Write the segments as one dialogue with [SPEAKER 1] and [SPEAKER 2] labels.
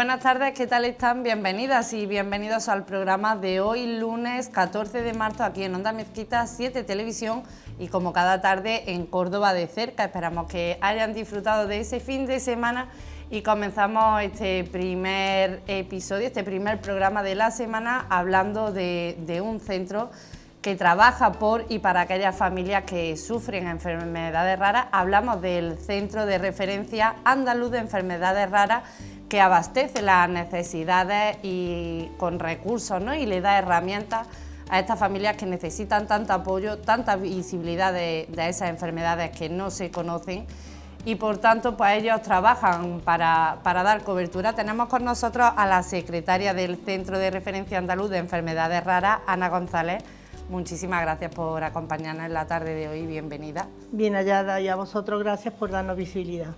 [SPEAKER 1] Buenas tardes, ¿qué tal están? Bienvenidas y bienvenidos al programa de hoy, lunes 14 de marzo, aquí en Onda Mezquita 7 Televisión y como cada tarde en Córdoba de cerca. Esperamos que hayan disfrutado de ese fin de semana y comenzamos este primer episodio, este primer programa de la semana hablando de un centro que trabaja por y para aquellas familias que sufren enfermedades raras. Hablamos del Centro de Referencia Andaluz de Enfermedades Raras, que abastece las necesidades y con recursos, ¿no? Y le da herramientas a estas familias que necesitan tanto apoyo, tanta visibilidad de esas enfermedades que no se conocen y por tanto pues ellos trabajan para dar cobertura. Tenemos con nosotros a la secretaria del Centro de Referencia Andaluz de Enfermedades Raras, Ana González. Muchísimas gracias por acompañarnos en la tarde de hoy, bienvenida.
[SPEAKER 2] Bien hallada, y a vosotros gracias por darnos visibilidad.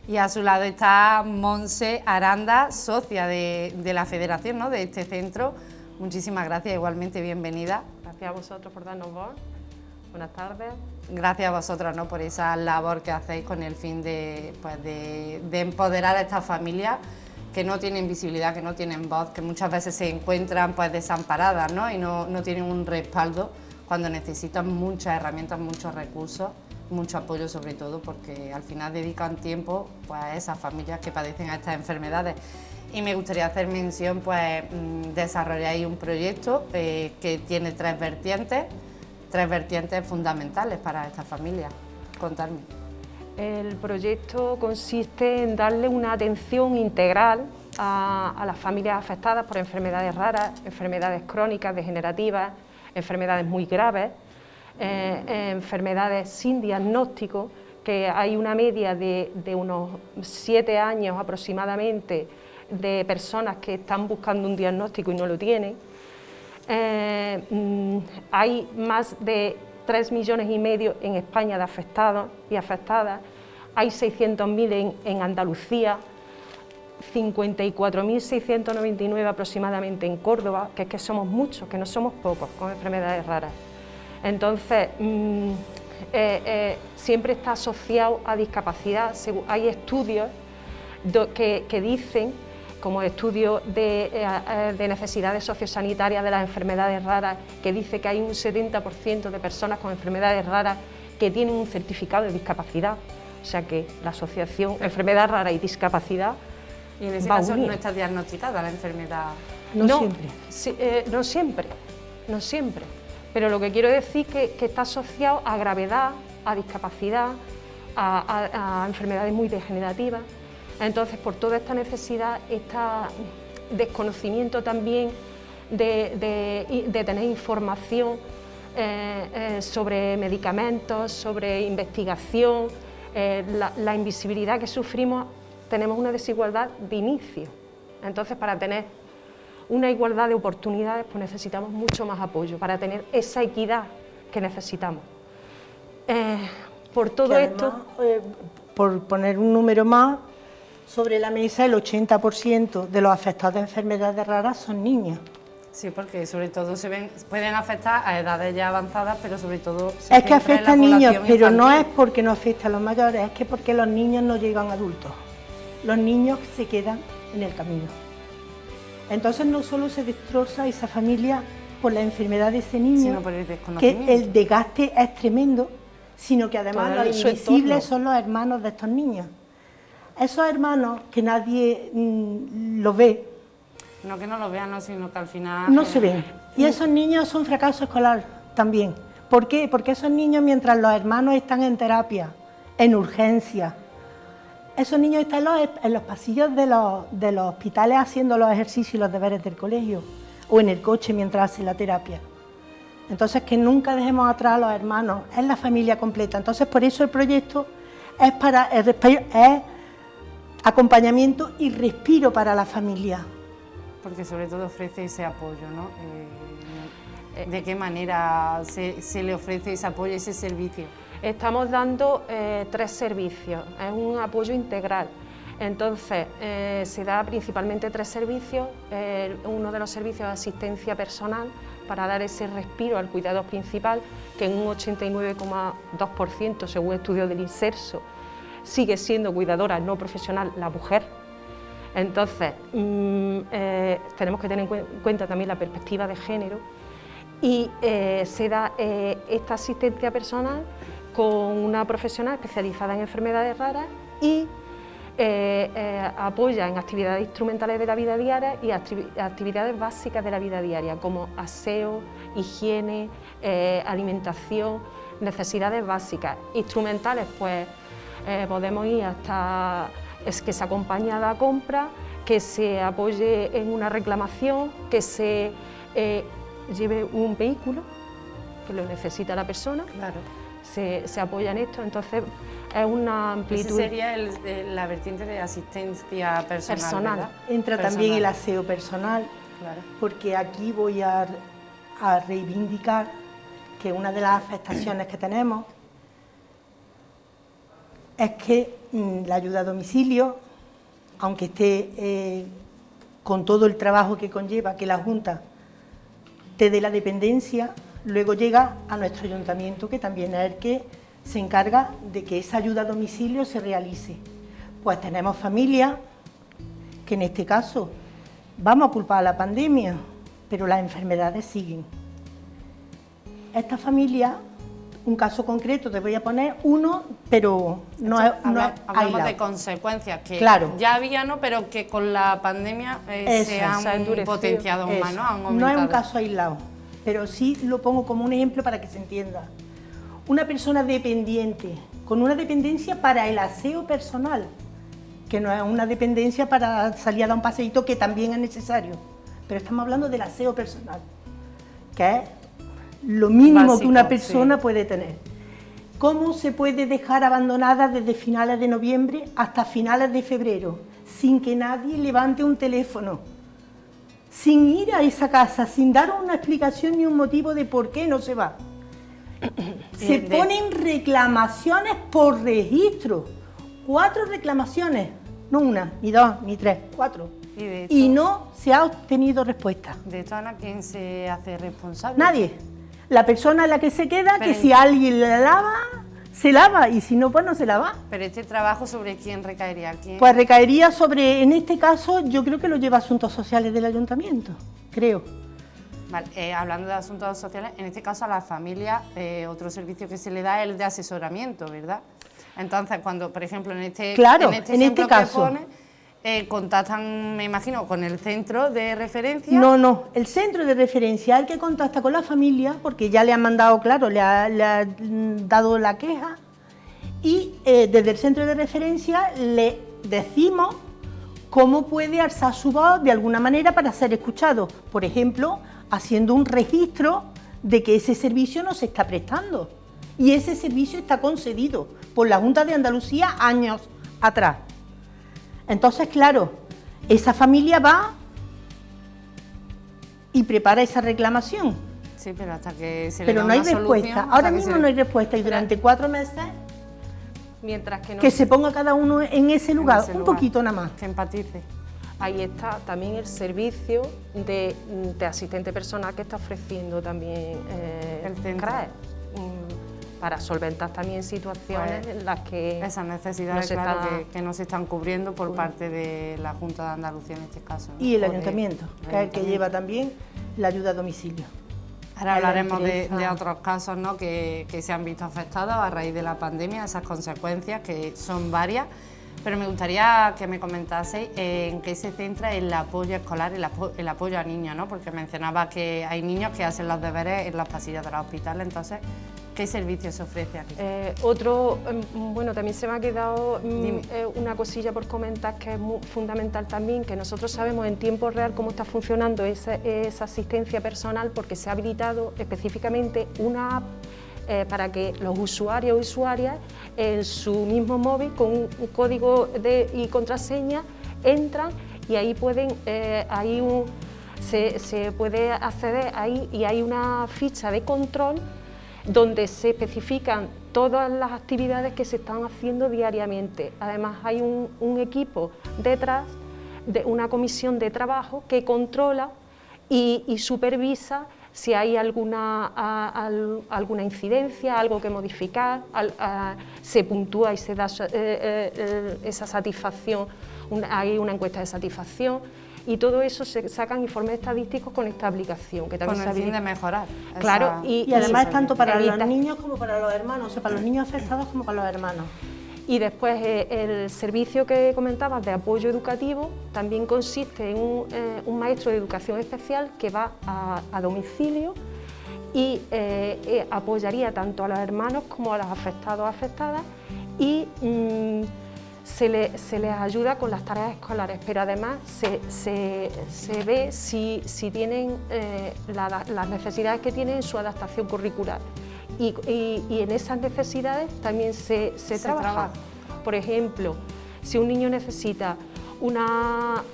[SPEAKER 1] Y a su lado está Monse Aranda, socia de la federación, ¿no?, de este centro. Muchísimas gracias, igualmente bienvenida.
[SPEAKER 3] Gracias a vosotros por darnos voz. Buenas tardes.
[SPEAKER 1] Gracias a vosotros, ¿no?, por esa labor que hacéis con el fin de empoderar a estas familias que no tienen visibilidad, que no tienen voz, que muchas veces se encuentran pues desamparadas, ¿no?, y no tienen un respaldo cuando necesitan muchas herramientas, muchos recursos, mucho apoyo sobre todo, porque al final dedican tiempo pues a esas familias que padecen a estas enfermedades. Y me gustaría hacer mención, pues desarrolláis un proyecto que tiene tres vertientes fundamentales para estas familias. Contadme.
[SPEAKER 3] El proyecto consiste en darle una atención integral a las familias afectadas por enfermedades raras, enfermedades crónicas, degenerativas, enfermedades muy graves, enfermedades sin diagnóstico, que hay una media de unos 7 años aproximadamente de personas que están buscando un diagnóstico y no lo tienen. Hay más de 3,5 millones en España de afectados y afectadas, hay 600.000 en Andalucía, 54.699 aproximadamente en Córdoba, que es que somos muchos, que no somos pocos con enfermedades raras. Entonces, siempre está asociado a discapacidad. Hay estudios que dicen, como estudios de necesidades sociosanitarias de las enfermedades raras, que dice que hay un 70% de personas con enfermedades raras que tienen un certificado de discapacidad. O sea que la asociación enfermedad rara y discapacidad.
[SPEAKER 1] Y en ese caso no está diagnosticada la enfermedad.
[SPEAKER 3] No siempre. Pero lo que quiero decir es que está asociado a gravedad, a discapacidad, a enfermedades muy degenerativas. Entonces, por toda esta necesidad, este desconocimiento también de tener información sobre medicamentos, sobre investigación, la invisibilidad que sufrimos, tenemos una desigualdad de inicio. Entonces, para tener una igualdad de oportunidades, pues necesitamos mucho más apoyo, para tener esa equidad que necesitamos. Por todo esto...
[SPEAKER 2] por poner un número más, sobre la mesa el 80% de los afectados de enfermedades raras son niños.
[SPEAKER 1] Sí, porque sobre todo pueden afectar a edades ya avanzadas, pero sobre todo...
[SPEAKER 2] Es que afecta a niños, pero no es porque no afecta a los mayores, es que porque los niños no llegan adultos. Los niños se quedan en el camino. Entonces no solo se destroza esa familia por la enfermedad de ese niño,
[SPEAKER 1] sino por el desconocimiento,
[SPEAKER 2] que el desgaste es tremendo, sino que además los invisibles son los hermanos de estos niños. Esos hermanos que nadie los ve.
[SPEAKER 1] No que no los vean, no, sino que al final...
[SPEAKER 2] No se ven. Y esos niños son fracaso escolar también. ¿Por qué? Porque esos niños, mientras los hermanos están en terapia, en urgencia, esos niños están en los pasillos de los hospitales haciendo los ejercicios y los deberes del colegio, o en el coche mientras hacen la terapia. Entonces, que nunca dejemos atrás a los hermanos, es la familia completa. Entonces, por eso el proyecto es acompañamiento y respiro para la familia.
[SPEAKER 1] Porque sobre todo ofrece ese apoyo, ¿no? ¿De qué manera se le ofrece ese apoyo, ese servicio?
[SPEAKER 3] Estamos dando 3 servicios, es un apoyo integral. Entonces, se da principalmente 3 servicios. Uno de los servicios es asistencia personal, para dar ese respiro al cuidador principal, que en un 89,2%, según estudios del INSERSO, sigue siendo cuidadora no profesional la mujer. Entonces, tenemos que tener en cuenta también la perspectiva de género y se da esta asistencia personal con una profesional especializada en enfermedades raras y apoya en actividades instrumentales de la vida diaria y actividades básicas de la vida diaria, como aseo, higiene, alimentación, necesidades básicas. Instrumentales, pues podemos ir hasta que se acompañe a la compra, que se apoye en una reclamación, que se lleve un vehículo, que lo necesita la persona.
[SPEAKER 1] Claro.
[SPEAKER 3] Se apoya en esto, entonces es una amplitud.
[SPEAKER 1] Ese sería la vertiente de asistencia personal. ¿Verdad?
[SPEAKER 2] Entra
[SPEAKER 1] personal.
[SPEAKER 2] También el aseo personal,
[SPEAKER 1] claro.
[SPEAKER 2] Porque aquí voy a reivindicar que una de las afectaciones que tenemos es que la ayuda a domicilio, aunque esté con todo el trabajo que conlleva que la Junta te dé la dependencia, luego llega a nuestro ayuntamiento, que también es el que se encarga de que esa ayuda a domicilio se realice. Pues tenemos familias que en este caso vamos a culpar a la pandemia, pero las enfermedades siguen. Esta familia, un caso concreto, te voy a poner uno, pero no es
[SPEAKER 1] hablamos
[SPEAKER 2] aislado.
[SPEAKER 1] de consecuencias que
[SPEAKER 2] claro.
[SPEAKER 1] ya había, ¿no? Pero que con la pandemia se han potenciado más, ¿no? Han aumentado.
[SPEAKER 2] No es un caso aislado, pero sí lo pongo como un ejemplo para que se entienda. Una persona dependiente, con una dependencia para el aseo personal, que no es una dependencia para salir a dar un paseíto, que también es necesario, pero estamos hablando del aseo personal, que es lo mínimo básico, que una persona puede tener. ¿Cómo se puede dejar abandonada desde finales de noviembre hasta finales de febrero, sin que nadie levante un teléfono, sin ir a esa casa, sin dar una explicación ni un motivo de por qué no se va? Se ponen reclamaciones por registro, 4 reclamaciones, no una, ni 2, ni 3, 4. Y no se ha obtenido respuesta.
[SPEAKER 1] ¿De esto, Ana, quién se hace responsable?
[SPEAKER 2] Nadie. La persona es la que se queda, pero que si alguien la lava, se lava, y si no, pues no se lava.
[SPEAKER 1] Pero este trabajo, ¿sobre quién recaería? ¿Quién?
[SPEAKER 2] Pues recaería sobre, en este caso, yo creo que lo lleva Asuntos Sociales del Ayuntamiento, creo.
[SPEAKER 1] Vale, hablando de asuntos sociales, en este caso a la familia, otro servicio que se le da es el de asesoramiento, ¿verdad? Entonces, cuando, por ejemplo, en este caso contactan, me imagino, con el centro de referencia.
[SPEAKER 2] No, el centro de referencia es el que contacta con la familia, porque ya le han mandado, claro, le ha dado la queja, y desde el centro de referencia le decimos cómo puede alzar su voz de alguna manera para ser escuchado. Por ejemplo, haciendo un registro de que ese servicio no se está prestando, y ese servicio está concedido por la Junta de Andalucía años atrás. Entonces, claro, esa familia va y prepara esa reclamación.
[SPEAKER 1] Sí, pero hasta que se le da
[SPEAKER 2] no hay
[SPEAKER 1] una
[SPEAKER 2] respuesta.
[SPEAKER 1] solución,
[SPEAKER 2] Ahora mismo no hay respuesta, y durante 4 meses
[SPEAKER 3] mientras que, no
[SPEAKER 2] que se ponga cada uno en ese lugar, un poquito nada más.
[SPEAKER 1] Que empatice.
[SPEAKER 3] Ahí está también el servicio de asistente personal que está ofreciendo también
[SPEAKER 1] el centro.
[SPEAKER 3] CRAE, para solventar también situaciones en las que
[SPEAKER 1] esas necesidades, claro, que no se están cubriendo por parte de la Junta de Andalucía en este caso, ¿no?
[SPEAKER 2] Y el ayuntamiento, que es el que lleva también la ayuda a domicilio.
[SPEAKER 1] Ahora hablaremos de otros casos, ¿no?, que se han visto afectados a raíz de la pandemia, esas consecuencias que son varias, pero me gustaría que me comentaseis en qué se centra el apoyo escolar, el apoyo a niños, ¿no?, porque mencionaba que hay niños que hacen los deberes en los pasillos de los hospitales, entonces, ¿qué servicio se ofrece aquí?
[SPEAKER 3] Bueno, también se me ha quedado una cosilla por comentar que es muy fundamental también, que nosotros sabemos en tiempo real cómo está funcionando esa asistencia personal, porque se ha habilitado específicamente una app para que los usuarios o usuarias en su mismo móvil con un código y contraseña entran y ahí pueden, se puede acceder ahí, y hay una ficha de control donde se especifican todas las actividades que se están haciendo diariamente. Además hay un equipo detrás, de una comisión de trabajo que controla y supervisa si hay alguna incidencia, algo que modificar, se puntúa y se da esa satisfacción, hay una encuesta de satisfacción, y todo eso se sacan informes estadísticos con esta aplicación. Que también
[SPEAKER 1] con el fin de mejorar.
[SPEAKER 3] Claro,
[SPEAKER 2] y además es tanto para los niños como para los hermanos, o sea, para los niños afectados como para los hermanos.
[SPEAKER 3] Y después el servicio que comentabas de apoyo educativo también consiste en un maestro de educación especial que va a domicilio y apoyaría tanto a los hermanos como a los afectados o afectadas y se les ayuda con las tareas escolares, pero además se ve si tienen las necesidades que tienen en su adaptación curricular. Y en esas necesidades también se trabaja. Por ejemplo, si un niño necesita una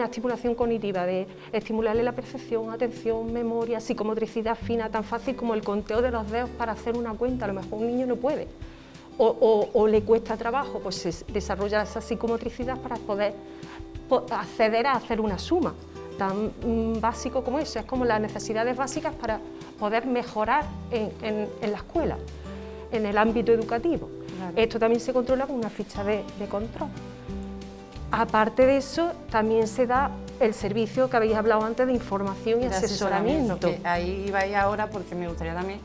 [SPEAKER 3] estimulación cognitiva de estimularle la percepción, atención, memoria, psicomotricidad fina, tan fácil como el conteo de los dedos para hacer una cuenta, a lo mejor un niño no puede, o le cuesta trabajo, pues se desarrolla esa psicomotricidad para poder acceder a hacer una suma. Tan básico como eso, es como las necesidades básicas para poder mejorar en la escuela, en el ámbito educativo. Claro. Esto también se controla con una ficha de control. Aparte de eso, también se da el servicio que habéis hablado antes de información y asesoramiento.
[SPEAKER 1] Que ahí vais ahora porque me gustaría también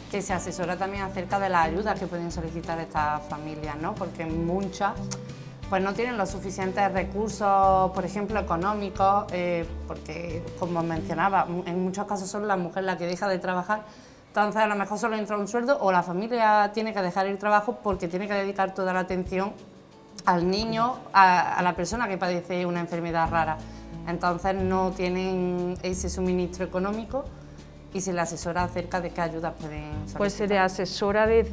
[SPEAKER 1] que se asesora también acerca de las ayudas que pueden solicitar estas familias, ¿no? Porque muchas pues no tienen los suficientes recursos, por ejemplo, económicos, porque, como mencionaba, en muchos casos son la mujer la que deja de trabajar, entonces a lo mejor solo entra un sueldo o la familia tiene que dejar el trabajo porque tiene que dedicar toda la atención al niño, a la persona que padece una enfermedad rara. Entonces no tienen ese suministro económico y se le asesora acerca de qué ayudas pueden solicitar.
[SPEAKER 3] Pues se le asesora se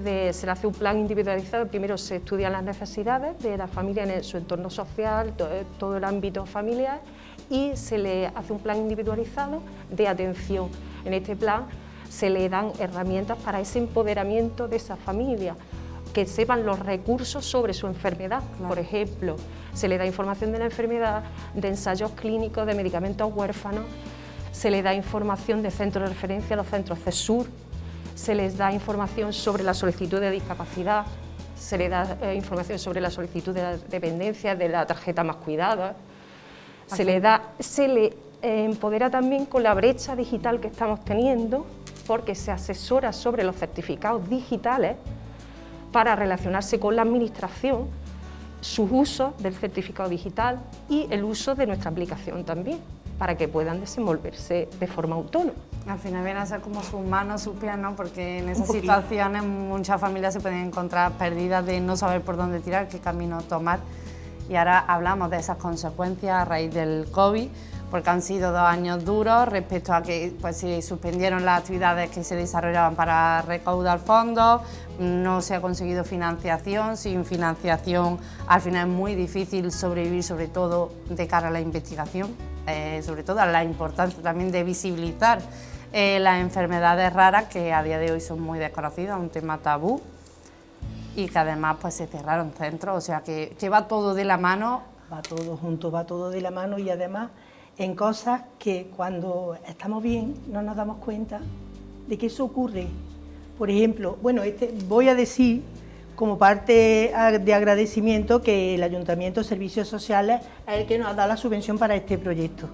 [SPEAKER 3] le hace un plan individualizado. Primero se estudian las necesidades de la familia en su entorno social, todo el ámbito familiar, y se le hace un plan individualizado de atención. En este plan se le dan herramientas para ese empoderamiento de esa familia, que sepan los recursos sobre su enfermedad. Claro. Por ejemplo, se le da información de la enfermedad, de ensayos clínicos, de medicamentos huérfanos, se le da información de centros de referencia, los centros CESUR, se les da información sobre la solicitud de discapacidad, se le da información sobre la solicitud de la dependencia, de la tarjeta más cuidada, se le empodera también con la brecha digital que estamos teniendo, porque se asesora sobre los certificados digitales para relacionarse con la administración, sus usos del certificado digital y el uso de nuestra aplicación también, para que puedan desenvolverse de forma autónoma.
[SPEAKER 1] Al final viene a ser como sus manos, sus pies, ¿no? Porque en esas situaciones muchas familias se pueden encontrar perdidas de no saber por dónde tirar, qué camino tomar. Y ahora hablamos de esas consecuencias a raíz del COVID, porque han sido 2 años duros respecto a que pues, se suspendieron las actividades que se desarrollaban para recaudar fondos, no se ha conseguido financiación, sin financiación al final es muy difícil sobrevivir, sobre todo de cara a la investigación, sobre todo a la importancia también de visibilizar las enfermedades raras que a día de hoy son muy desconocidas, un tema tabú, y que además pues, se cerraron centros, o sea que va todo de la mano.
[SPEAKER 2] Va todo junto, va todo de la mano y además en cosas que cuando estamos bien no nos damos cuenta de que eso ocurre. Por ejemplo, bueno, voy a decir como parte de agradecimiento que el Ayuntamiento de Servicios Sociales es el que nos ha dado la subvención para este proyecto.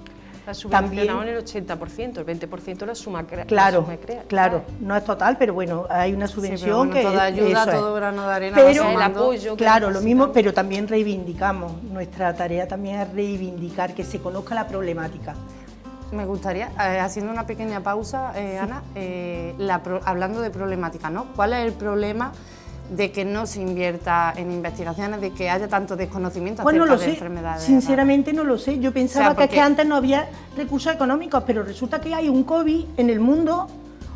[SPEAKER 3] La subvencionado en el 80%, el 20% la suma CREA.
[SPEAKER 2] Claro, claro, no es total, pero bueno, hay una subvención
[SPEAKER 1] sí, bueno,
[SPEAKER 2] que
[SPEAKER 1] toda ayuda, todo grano de arena,
[SPEAKER 2] pero
[SPEAKER 1] el
[SPEAKER 3] apoyo.
[SPEAKER 2] Claro, lo mismo, pero también reivindicamos. Nuestra tarea también es reivindicar, que se conozca la problemática.
[SPEAKER 1] Me gustaría, haciendo una pequeña pausa, Ana, hablando de problemática, ¿no? ¿Cuál es el problema de que no se invierta en investigaciones, de que haya tanto desconocimiento acerca de enfermedades?
[SPEAKER 2] Sinceramente no lo sé, yo pensaba que es que antes no había recursos económicos, pero resulta que hay un COVID en el mundo,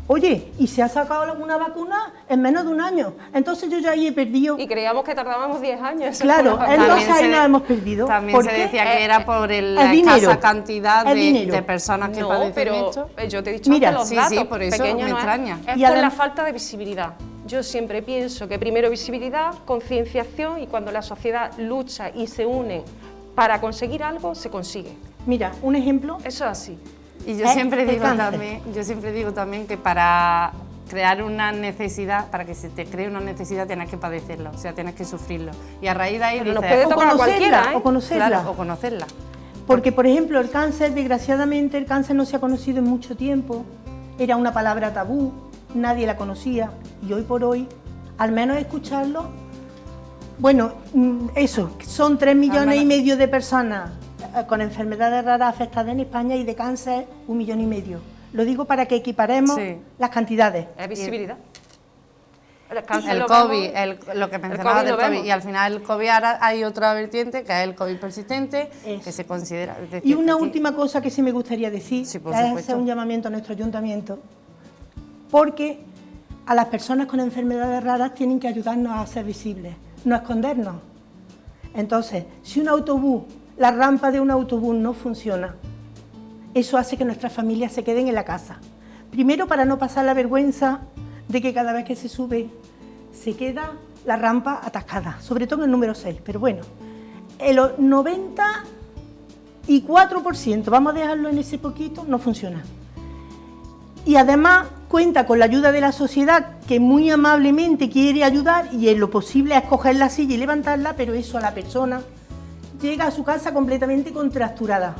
[SPEAKER 2] oye, y se ha sacado alguna vacuna en menos de 1 año, entonces yo ya ahí he perdido.
[SPEAKER 3] Y creíamos que tardábamos 10 años.
[SPEAKER 2] Claro, entonces ahí nos hemos perdido.
[SPEAKER 1] También se decía que era por la escasa cantidad de personas que padecen esto.
[SPEAKER 3] Yo te he dicho que los datos
[SPEAKER 1] sí, por eso me extraña.
[SPEAKER 3] Es por la falta de visibilidad. Yo siempre pienso que primero visibilidad, concienciación, y cuando la sociedad lucha y se une para conseguir algo, se consigue.
[SPEAKER 2] Mira, un ejemplo.
[SPEAKER 3] Eso es así.
[SPEAKER 1] Y yo siempre digo también que para crear una necesidad, para que se te cree una necesidad tienes que padecerlo, o sea, tienes que sufrirlo. Y a raíz de ahí
[SPEAKER 3] Pero
[SPEAKER 1] dices,
[SPEAKER 3] nos puede tocar a cualquiera, ¿eh?
[SPEAKER 2] O conocerla.
[SPEAKER 1] Claro, o conocerla.
[SPEAKER 2] Porque, por ejemplo, el cáncer, desgraciadamente, el cáncer no se ha conocido en mucho tiempo. Era una palabra tabú, nadie la conocía. Y hoy por hoy, al menos escucharlo, bueno, eso, son 3,5 millones de personas con enfermedades raras afectadas en España y de cáncer 1,5 millones. Lo digo para que equiparemos las cantidades.
[SPEAKER 3] Es visibilidad.
[SPEAKER 1] El COVID, lo que mencionaba del COVID, y al final el COVID ahora hay otra vertiente, que es el COVID persistente, que se considera... Es decir,
[SPEAKER 2] y una última cosa que sí me gustaría decir,
[SPEAKER 1] sí, por
[SPEAKER 2] es
[SPEAKER 1] supuesto,
[SPEAKER 2] hacer un llamamiento a nuestro ayuntamiento, porque a las personas con enfermedades raras tienen que ayudarnos a ser visibles, no a escondernos. Entonces, si un autobús, la rampa de un autobús no funciona, eso hace que nuestras familias se queden en la casa. Primero, para no pasar la vergüenza de que cada vez que se sube se queda la rampa atascada, sobre todo en el número 6, pero bueno, el 94%, vamos a dejarlo en ese poquito, no funciona. Y además cuenta con la ayuda de la sociedad, que muy amablemente quiere ayudar y en lo posible es coger la silla y levantarla, pero eso a la persona llega a su casa completamente contracturada,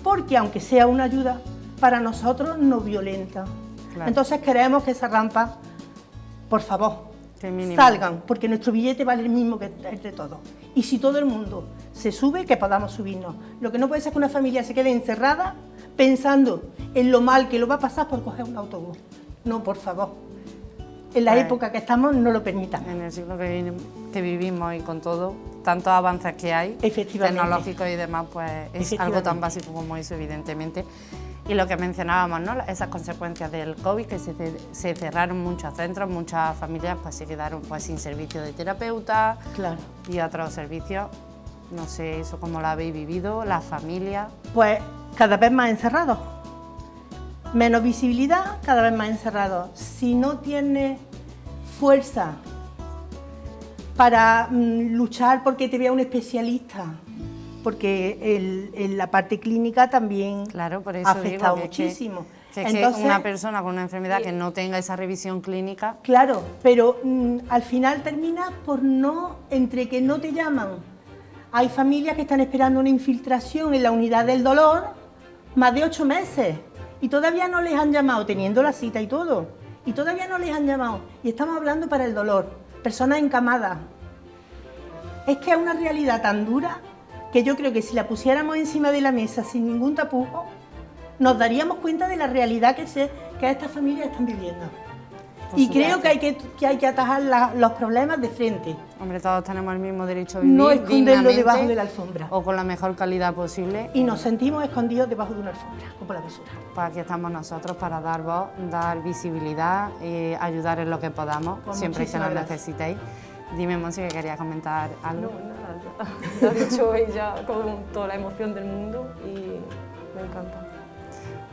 [SPEAKER 2] porque aunque sea una ayuda, para nosotros no violenta. Claro. Entonces queremos que esa rampa, por favor, salgan, porque nuestro billete vale el mismo que el de todos. Y si todo el mundo se sube, que podamos subirnos. Lo que no puede ser que una familia se quede encerrada pensando en lo mal que lo va a pasar por coger un autobús. No, por favor. En la época que estamos no lo permitamos.
[SPEAKER 1] En el siglo que vivimos y con todo, tantos avances que hay, tecnológicos y demás, pues es algo tan básico como eso, evidentemente. Y lo que mencionábamos, ¿no? Esas consecuencias del COVID, que se cerraron muchos centros, muchas familias pues se quedaron pues sin servicio de terapeuta,
[SPEAKER 2] claro,
[SPEAKER 1] y otros servicios. No sé, eso cómo lo habéis vivido, las familias.
[SPEAKER 2] Pues cada vez más encerrados, menos visibilidad, cada vez más encerrados. Si no tienes fuerza para luchar porque te vea un especialista, porque en la parte clínica también ha afectado muchísimo.
[SPEAKER 1] Entonces, una persona con una enfermedad que no tenga esa revisión clínica...
[SPEAKER 2] Claro, pero al final termina por no, entre que no te llaman. Hay familias que están esperando una infiltración en la unidad del dolor más de 8 meses y todavía no les han llamado, teniendo la cita y todo, y todavía no les han llamado. Y estamos hablando para el dolor, personas encamadas. Es que es una realidad tan dura que yo creo que si la pusiéramos encima de la mesa sin ningún tapujo, nos daríamos cuenta de la realidad que estas familias están viviendo. Y creo que hay que atajar los problemas de frente.
[SPEAKER 1] Hombre, todos tenemos el mismo derecho a vivir
[SPEAKER 2] no esconderlo debajo de la alfombra.
[SPEAKER 1] O con la mejor calidad posible.
[SPEAKER 2] Y nos sentimos escondidos debajo de una alfombra, como la basura.
[SPEAKER 1] Pues aquí estamos nosotros para dar voz, dar visibilidad, ayudar en lo que podamos, pues siempre que nos necesitéis. Dime, Monse, que querías comentar algo.
[SPEAKER 3] No, nada, lo ha dicho ella con toda la emoción del mundo y me encanta.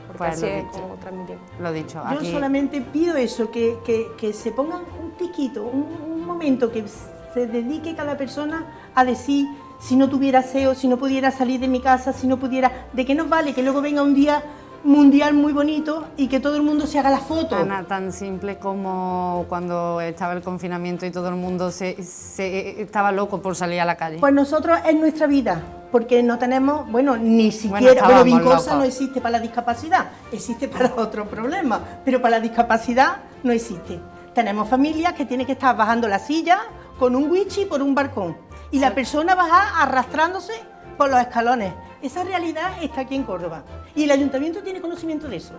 [SPEAKER 3] Porque
[SPEAKER 1] pues
[SPEAKER 3] así es como transmitir.
[SPEAKER 1] Lo dicho.
[SPEAKER 2] Yo
[SPEAKER 1] aquí...
[SPEAKER 2] solamente pido eso, que se pongan un tiquito, un momento, que se dedique cada persona a decir, si no tuviera SEO, si no pudiera salir de mi casa, si no pudiera... ¿De qué nos vale que luego venga un día mundial muy bonito y que todo el mundo se haga la foto?
[SPEAKER 1] Ana, tan simple como cuando estaba el confinamiento y todo el mundo estaba loco por salir a la calle.
[SPEAKER 2] Pues nosotros es nuestra vida, porque no tenemos, bueno, ni siquiera, bueno, Vincosa no existe para la discapacidad, existe para otros problemas, pero para la discapacidad no existe. Tenemos familias que tienen que estar bajando la silla con un wichi por un balcón y sí, la persona baja arrastrándose por los escalones. Esa realidad está aquí en Córdoba y el ayuntamiento tiene conocimiento de eso,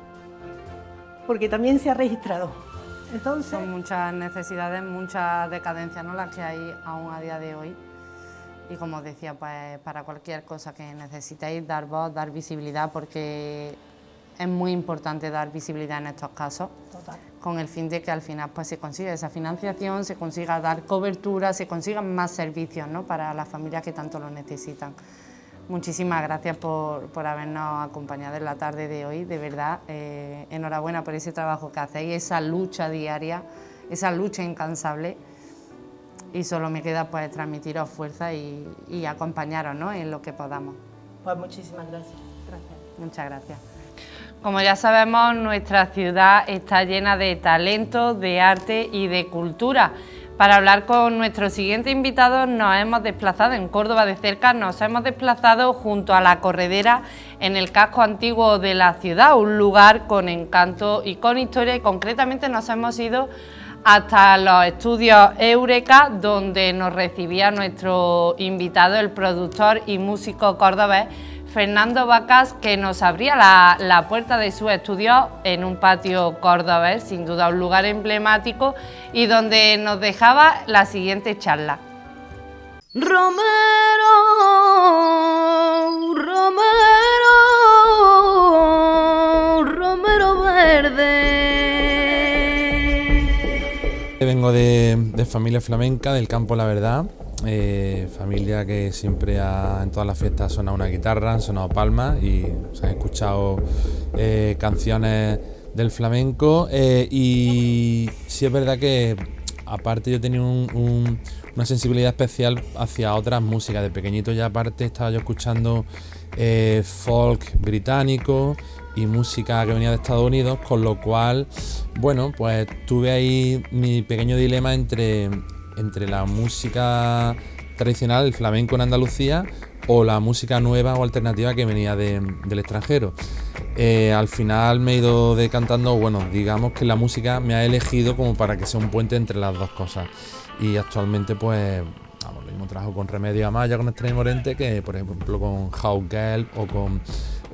[SPEAKER 2] porque también se ha registrado. Entonces,
[SPEAKER 1] son muchas necesidades, muchas decadencias, ¿no?, las que hay aún a día de hoy. Y como os decía, pues para cualquier cosa que necesitéis, dar voz, dar visibilidad, porque es muy importante dar visibilidad en estos casos.
[SPEAKER 2] Total.
[SPEAKER 1] Con el fin de que al final pues se consiga esa financiación, se consiga dar cobertura, se consigan más servicios, ¿no?, para las familias que tanto lo necesitan. Muchísimas gracias por habernos acompañado en la tarde de hoy, de verdad, enhorabuena por ese trabajo que hacéis, esa lucha diaria, esa lucha incansable, y solo me queda pues transmitiros fuerza y acompañaros, ¿no?, en lo que podamos.
[SPEAKER 2] Pues muchísimas gracias.
[SPEAKER 1] Muchas gracias. Como ya sabemos, nuestra ciudad está llena de talento, de arte y de cultura. Para hablar con nuestro siguiente invitado nos hemos desplazado en Córdoba de cerca, nos hemos desplazado junto a la Corredera en el casco antiguo de la ciudad, un lugar con encanto y con historia, y concretamente nos hemos ido hasta los estudios Eureka, donde nos recibía nuestro invitado, el productor y músico cordobés Fernando Vacas, que nos abría la puerta de su estudio en un patio cordobés, sin duda un lugar emblemático, y donde nos dejaba la siguiente charla.
[SPEAKER 4] Romero, Romero, Romero verde.
[SPEAKER 5] Vengo de familia flamenca, del campo La Verdad. Familia que siempre en todas las fiestas ha sonado una guitarra, han sonado palmas y se han escuchado canciones del flamenco, y sí es verdad que aparte yo tenía una sensibilidad especial hacia otras músicas. De pequeñito ya aparte estaba yo escuchando folk británico y música que venía de Estados Unidos, con lo cual, bueno, pues tuve ahí mi pequeño dilema entre la música tradicional, el flamenco en Andalucía, o la música nueva o alternativa que venía del extranjero. Al final me he ido decantando, bueno, digamos que la música me ha elegido como para que sea un puente entre las dos cosas. Y actualmente, pues, vamos, lo mismo trabajo con Remedios Amaya, con Estrella Morente, que por ejemplo con House Girl, o con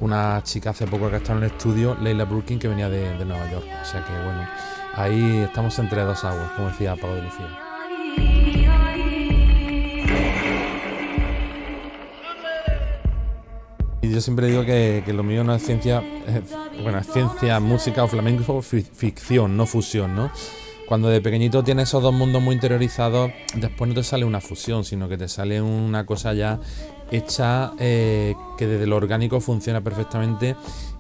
[SPEAKER 5] una chica hace poco que ha estado en el estudio, Leila Brooking, que venía de Nueva York. O sea que, bueno, ahí estamos entre dos aguas, como decía Paco de Lucía. Y yo siempre digo que lo mío no es ciencia, es ciencia, música o flamenco, ficción, no fusión, ¿no? Cuando de pequeñito tienes esos dos mundos muy interiorizados, después no te sale una fusión, sino que te sale una cosa ya hecha, que desde lo orgánico funciona perfectamente,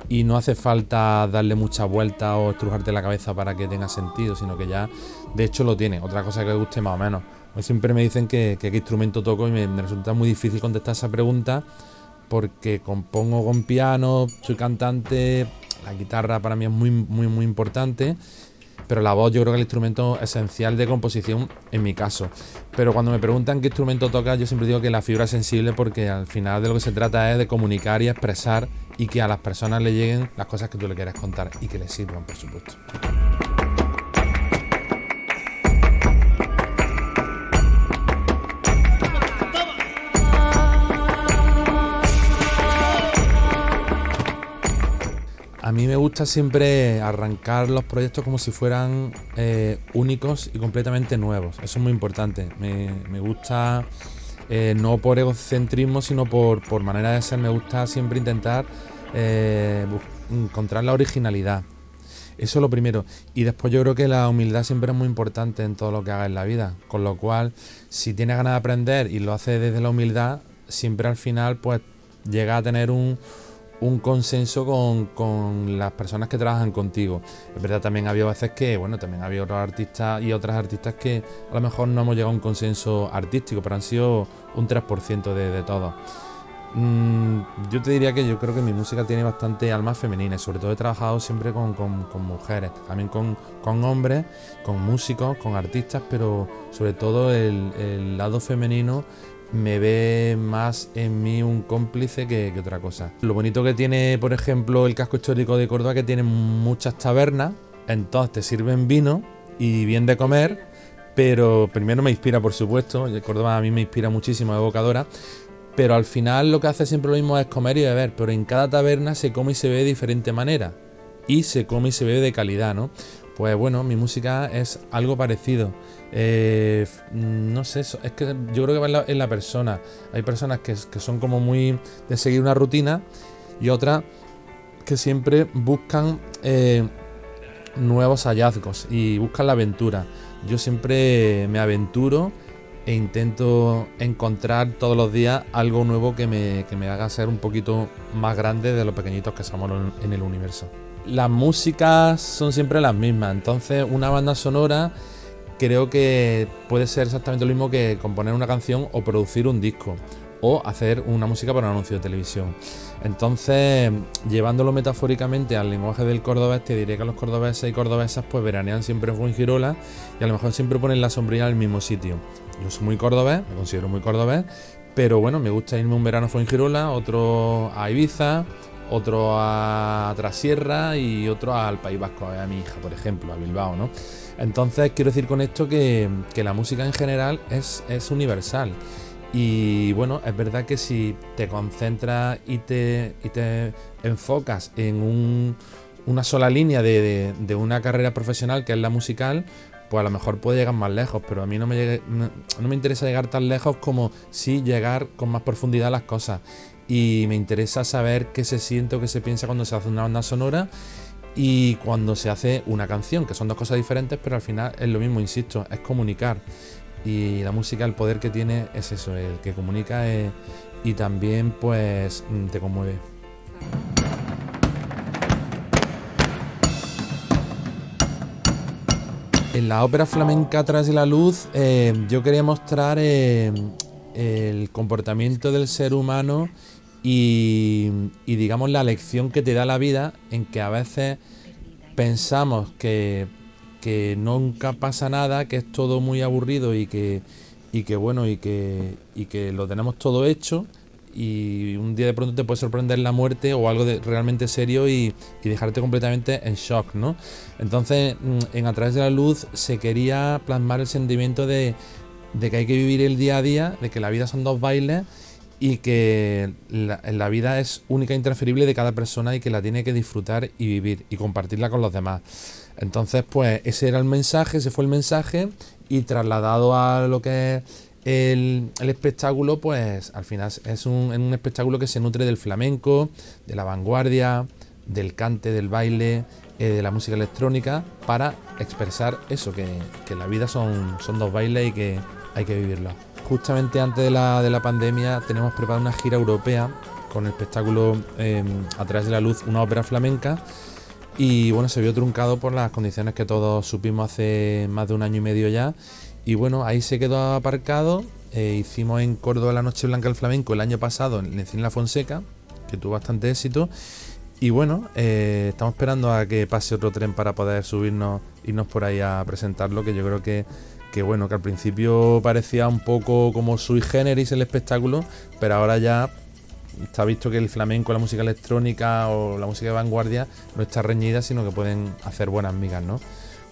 [SPEAKER 5] y no hace falta darle muchas vueltas o estrujarte la cabeza para que tenga sentido, sino que ya de hecho lo tiene. Otra cosa que me guste más o menos. Siempre me dicen que qué instrumento toco, y me resulta muy difícil contestar esa pregunta, porque compongo con piano, soy cantante, la guitarra para mí es muy, muy, muy importante, pero la voz yo creo que es el instrumento esencial de composición en mi caso. Pero cuando me preguntan qué instrumento tocas, yo siempre digo que la fibra sensible, porque al final de lo que se trata es de comunicar y expresar, y que a las personas le lleguen las cosas que tú le quieras contar y que les sirvan, por supuesto. A mí me gusta siempre arrancar los proyectos como si fueran únicos y completamente nuevos. Eso es muy importante. Me gusta, no por egocentrismo, sino por manera de ser. Me gusta siempre intentar encontrar la originalidad. Eso es lo primero. Y después yo creo que la humildad siempre es muy importante en todo lo que hagas en la vida. Con lo cual, si tienes ganas de aprender y lo haces desde la humildad, siempre al final pues llega a tener un consenso con las personas que trabajan contigo. Es verdad, también ha habido veces que, bueno, también ha habido otros artistas y otras artistas que a lo mejor no hemos llegado a un consenso artístico, pero han sido un 3% de todo. Yo te diría que yo creo que mi música tiene bastante alma femenina, y sobre todo he trabajado siempre con mujeres, también con hombres, con músicos, con artistas, pero sobre todo el lado femenino me ve más en mí un cómplice que otra cosa. Lo bonito que tiene, por ejemplo, el casco histórico de Córdoba, que tiene muchas tabernas, entonces te sirven vino y bien de comer, pero primero me inspira, por supuesto, Córdoba a mí me inspira muchísimo, es evocadora, pero al final lo que hace siempre lo mismo es comer y beber, pero en cada taberna se come y se bebe de diferente manera, y se come y se bebe de calidad, ¿no? Pues bueno, mi música es algo parecido. No sé, es que yo creo que va en la persona. Hay personas que son como muy de seguir una rutina, y otras que siempre buscan nuevos hallazgos y buscan la aventura. Yo siempre me aventuro e intento encontrar todos los días algo nuevo que me haga ser un poquito más grande de lo pequeñitos que somos en el universo. Las músicas son siempre las mismas, entonces una banda sonora creo que puede ser exactamente lo mismo que componer una canción o producir un disco. o hacer una música para un anuncio de televisión. Entonces, llevándolo metafóricamente al lenguaje del cordobés, te diré que los cordobeses y cordobesas pues veranean siempre en Fuengirola y a lo mejor siempre ponen la sombrilla en el mismo sitio. Yo soy muy cordobés, me considero muy cordobés, pero bueno, me gusta irme un verano a Fuengirola, otro a Ibiza, otro a Trasierra y otro al País Vasco, a ver a mi hija, por ejemplo, a Bilbao, ¿no? Entonces, quiero decir con esto que la música en general es universal. Y bueno, es verdad que si te concentras y te enfocas en una sola línea de una carrera profesional, que es la musical, pues a lo mejor puede llegar más lejos, pero a mí no me interesa llegar tan lejos como sí llegar con más profundidad a las cosas. Y me interesa saber qué se siente o qué se piensa cuando se hace una banda sonora y cuando se hace una canción, que son dos cosas diferentes, pero al final es lo mismo, insisto, es comunicar. Y la música, el poder que tiene es eso, el que comunica y también pues te conmueve. En la ópera flamenca A través de la luz yo quería mostrar el comportamiento del ser humano y digamos la lección que te da la vida, en que a veces pensamos que nunca pasa nada, que es todo muy aburrido y que lo tenemos todo hecho, y un día de pronto te puede sorprender la muerte o algo realmente serio y dejarte completamente en shock, ¿no? Entonces, en A través de la luz se quería plasmar el sentimiento de que hay que vivir el día a día, de que la vida son dos bailes y que la vida es única e intransferible de cada persona y que la tiene que disfrutar y vivir y compartirla con los demás. Entonces, pues ese era el mensaje, ese fue el mensaje, y trasladado a lo que es el espectáculo, pues al final es un espectáculo que se nutre del flamenco, de la vanguardia, del cante, del baile, de la música electrónica, para expresar eso, que la vida son dos bailes y que hay que vivirla. Justamente antes de la pandemia tenemos preparada una gira europea con el espectáculo A través de la luz, una ópera flamenca, y bueno, se vio truncado por las condiciones que todos supimos hace más de un año y medio ya, y bueno, ahí se quedó aparcado. Hicimos en Córdoba la Noche Blanca del Flamenco el año pasado en el Cine La Fonseca, que tuvo bastante éxito, y bueno, estamos esperando a que pase otro tren para poder irnos por ahí a presentarlo, que yo creo que bueno, que al principio parecía un poco como sui generis el espectáculo, pero ahora ya está visto que el flamenco, la música electrónica o la música de vanguardia no está reñida, sino que pueden hacer buenas migas, ¿no?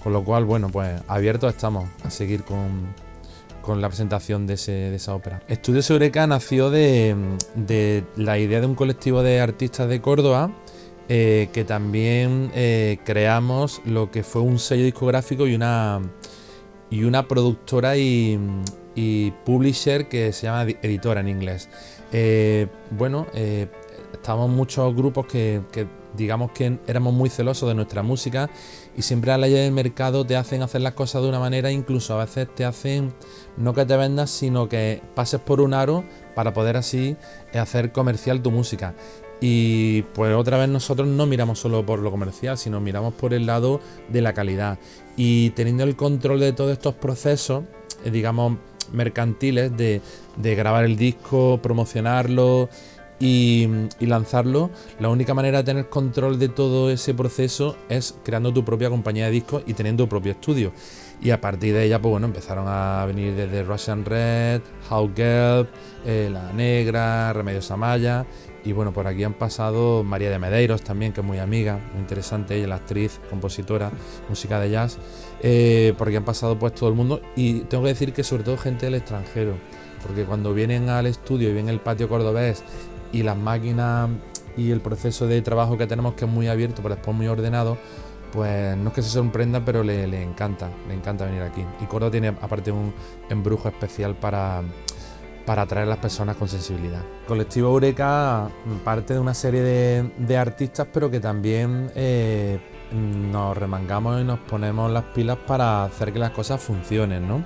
[SPEAKER 5] Con lo cual, bueno, pues abiertos estamos a seguir con la presentación de esa ópera. Estudios Eureka nació de la idea de un colectivo de artistas de Córdoba, que también creamos lo que fue un sello discográfico y una productora y publisher que se llama Editora en inglés. Estábamos muchos grupos que digamos que éramos muy celosos de nuestra música, y siempre las leyes del mercado te hacen hacer las cosas de una manera, incluso a veces te hacen no que te vendas, sino que pases por un aro para poder así hacer comercial tu música. Y pues otra vez nosotros no miramos solo por lo comercial, sino miramos por el lado de la calidad, y teniendo el control de todos estos procesos, digamos mercantiles, de grabar el disco, promocionarlo y lanzarlo, la única manera de tener control de todo ese proceso es creando tu propia compañía de discos y teniendo tu propio estudio. Y a partir de ella, pues bueno, empezaron a venir desde Russian Red, How Gelb, La Negra, Remedios Amaya, y bueno, por aquí han pasado María de Medeiros también, que es muy amiga, muy interesante, ella, la actriz, compositora, música de jazz, por aquí han pasado pues todo el mundo, y tengo que decir que sobre todo gente del extranjero, porque cuando vienen al estudio y ven el patio cordobés y las máquinas y el proceso de trabajo que tenemos, que es muy abierto pero después muy ordenado, pues no es que se sorprenda, pero le encanta venir aquí. Y Córdoba tiene aparte un embrujo especial para atraer a las personas con sensibilidad. El colectivo Eureka parte de una serie de artistas, pero que también nos remangamos y nos ponemos las pilas para hacer que las cosas funcionen, ¿no?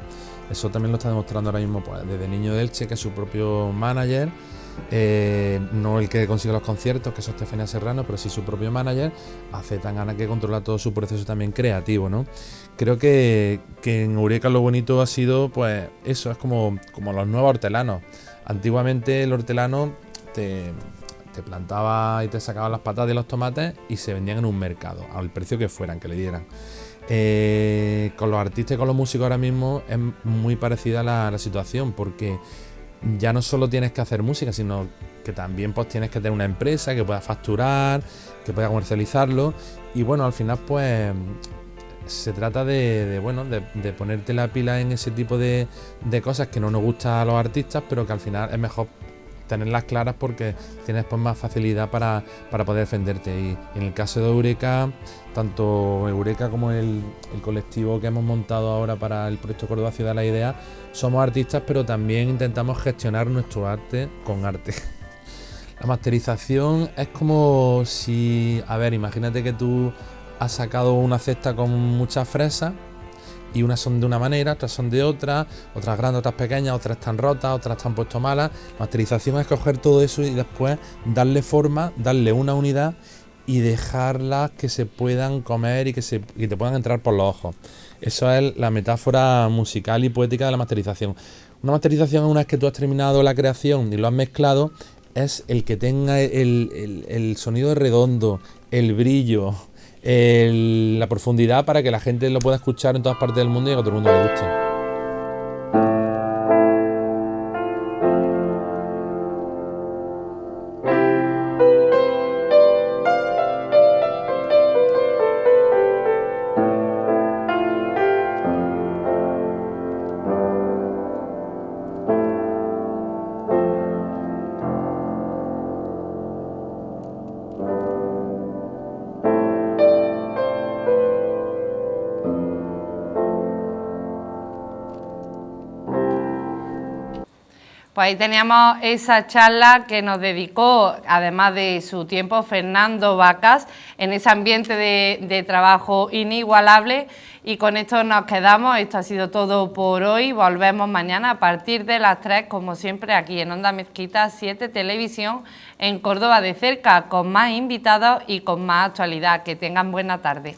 [SPEAKER 5] Eso también lo está demostrando ahora mismo, pues, desde Niño de Elche, que es su propio manager, no el que consigue los conciertos, que es Estefanía Serrano, pero sí su propio manager, a Zetangana, que controla todo su proceso también creativo, ¿no? Creo que en Eureka lo bonito ha sido, pues eso, es como los nuevos hortelanos. Antiguamente el hortelano te plantaba y te sacaba las patatas y los tomates y se vendían en un mercado, al precio que fueran, que le dieran. Con los artistas y con los músicos ahora mismo es muy parecida la situación, porque ya no solo tienes que hacer música, sino que también pues tienes que tener una empresa que pueda facturar, que pueda comercializarlo, y bueno, al final pues se trata de ponerte la pila en ese tipo de cosas que no nos gustan a los artistas, pero que al final es mejor tenerlas claras porque tienes pues más facilidad para poder defenderte. Y en el caso de Eureka, tanto Eureka como el colectivo que hemos montado ahora para el proyecto Córdoba Ciudad de la Idea, somos artistas, pero también intentamos gestionar nuestro arte con arte. La masterización es como si, a ver, imagínate que tú has sacado una cesta con muchas fresas y unas son de una manera, otras son de otra, otras grandes, otras pequeñas, otras están rotas, otras están puesto malas. Masterización es coger todo eso y después darle forma, darle una unidad y dejarlas que se puedan comer y que te puedan entrar por los ojos. Eso es la metáfora musical y poética de la masterización. Una masterización, una vez que tú has terminado la creación y lo has mezclado, es el que tenga el sonido redondo, el brillo, la profundidad, para que la gente lo pueda escuchar en todas partes del mundo y que a todo el mundo le guste.
[SPEAKER 1] Pues ahí teníamos esa charla que nos dedicó, además de su tiempo, Fernando Vacas, en ese ambiente de trabajo inigualable. Y con esto nos quedamos. Esto ha sido todo por hoy. Volvemos mañana a partir de las 3, como siempre, aquí en Onda Mezquita 7 Televisión, en Córdoba de cerca, con más invitados y con más actualidad. Que tengan buena tarde.